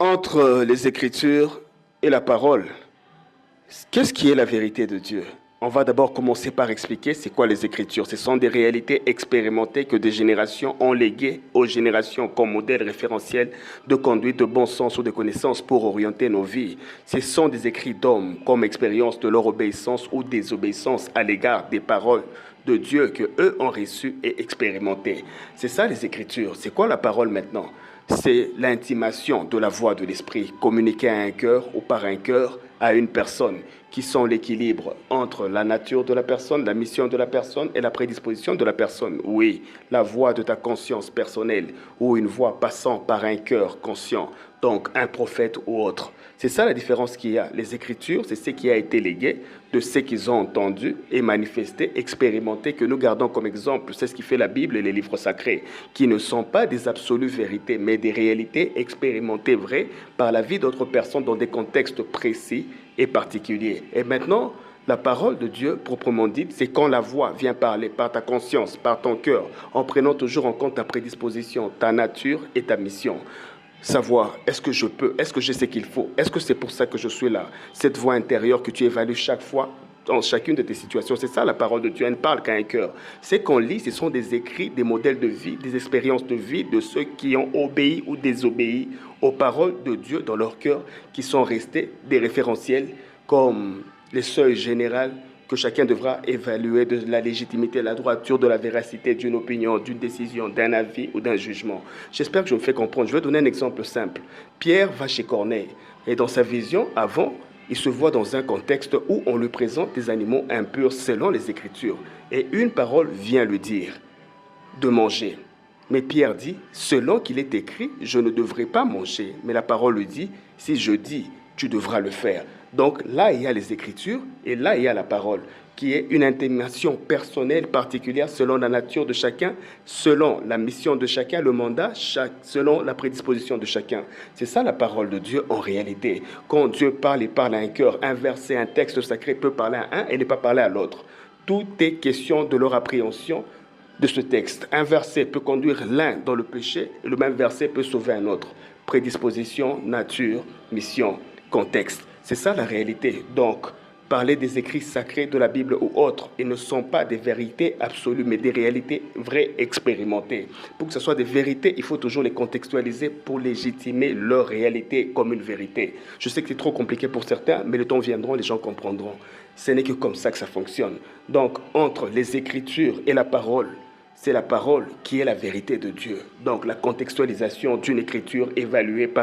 Entre les Écritures et la parole, qu'est-ce qui est la vérité de Dieu? On va d'abord commencer par expliquer c'est quoi les Écritures. Ce sont des réalités expérimentées que des générations ont léguées aux générations comme modèle référentiel de conduite, de bon sens ou de connaissances pour orienter nos vies. Ce sont des écrits d'hommes comme expérience de leur obéissance ou désobéissance à l'égard des paroles de Dieu que eux ont reçues et expérimentées. C'est ça les Écritures. C'est quoi la parole maintenant? C'est l'intimation de la voix de l'esprit communiquée à un cœur ou par un cœur à une personne, qui sont l'équilibre entre la nature de la personne, la mission de la personne et la prédisposition de la personne. Oui, la voix de ta conscience personnelle ou une voix passant par un cœur conscient, donc un prophète ou autre. C'est ça la différence qu'il y a. Les Écritures, c'est ce qui a été légué de ce qu'ils ont entendu et manifesté, expérimenté, que nous gardons comme exemple. C'est ce qui fait la Bible et les livres sacrés, qui ne sont pas des absolues vérités, mais des réalités expérimentées vraies par la vie d'autres personnes dans des contextes précis et particulier. Et maintenant, la parole de Dieu, proprement dite, c'est quand la voix vient parler par ta conscience, par ton cœur, en prenant toujours en compte ta prédisposition, ta nature et ta mission. Savoir, est-ce que je peux, est-ce que je sais ce qu'il faut, est-ce que c'est pour ça que je suis là? Cette voix intérieure que tu évalues chaque fois, dans chacune de tes situations. C'est ça la parole de Dieu, elle ne parle qu'à un cœur. Ce qu'on lit, ce sont des écrits, des modèles de vie, des expériences de vie de ceux qui ont obéi ou désobéi aux paroles de Dieu dans leur cœur, qui sont restés des référentiels comme les seuils généraux que chacun devra évaluer de la légitimité, la droiture, de la véracité d'une opinion, d'une décision, d'un avis ou d'un jugement. J'espère que je me fais comprendre. Je vais donner un exemple simple. Pierre va chez Corneille et dans sa vision, avant, il se voit dans un contexte où on lui présente des animaux impurs selon les Écritures. Et une parole vient lui dire de manger. Mais Pierre dit, selon qu'il est écrit, je ne devrais pas manger. Mais la parole lui dit, si je dis, tu devras le faire. Donc là, il y a les Écritures et là, il y a la parole, qui est une intimation personnelle particulière selon la nature de chacun, selon la mission de chacun, le mandat, selon la prédisposition de chacun. C'est ça la parole de Dieu en réalité. Quand Dieu parle, il parle à un cœur. Un verset, un texte sacré peut parler à un et ne pas parler à l'autre. Tout est question de leur appréhension de ce texte. Un verset peut conduire l'un dans le péché, et le même verset peut sauver un autre. Prédisposition, nature, mission, contexte. C'est ça la réalité. Donc, parler des écrits sacrés de la Bible ou autres, ils ne sont pas des vérités absolues, mais des réalités vraies, expérimentées. Pour que ce soit des vérités, il faut toujours les contextualiser pour légitimer leur réalité comme une vérité. Je sais que c'est trop compliqué pour certains, mais le temps viendra, les gens comprendront. Ce n'est que comme ça que ça fonctionne. Donc, entre les Écritures et la parole, c'est la parole qui est la vérité de Dieu. Donc, la contextualisation d'une écriture évaluée par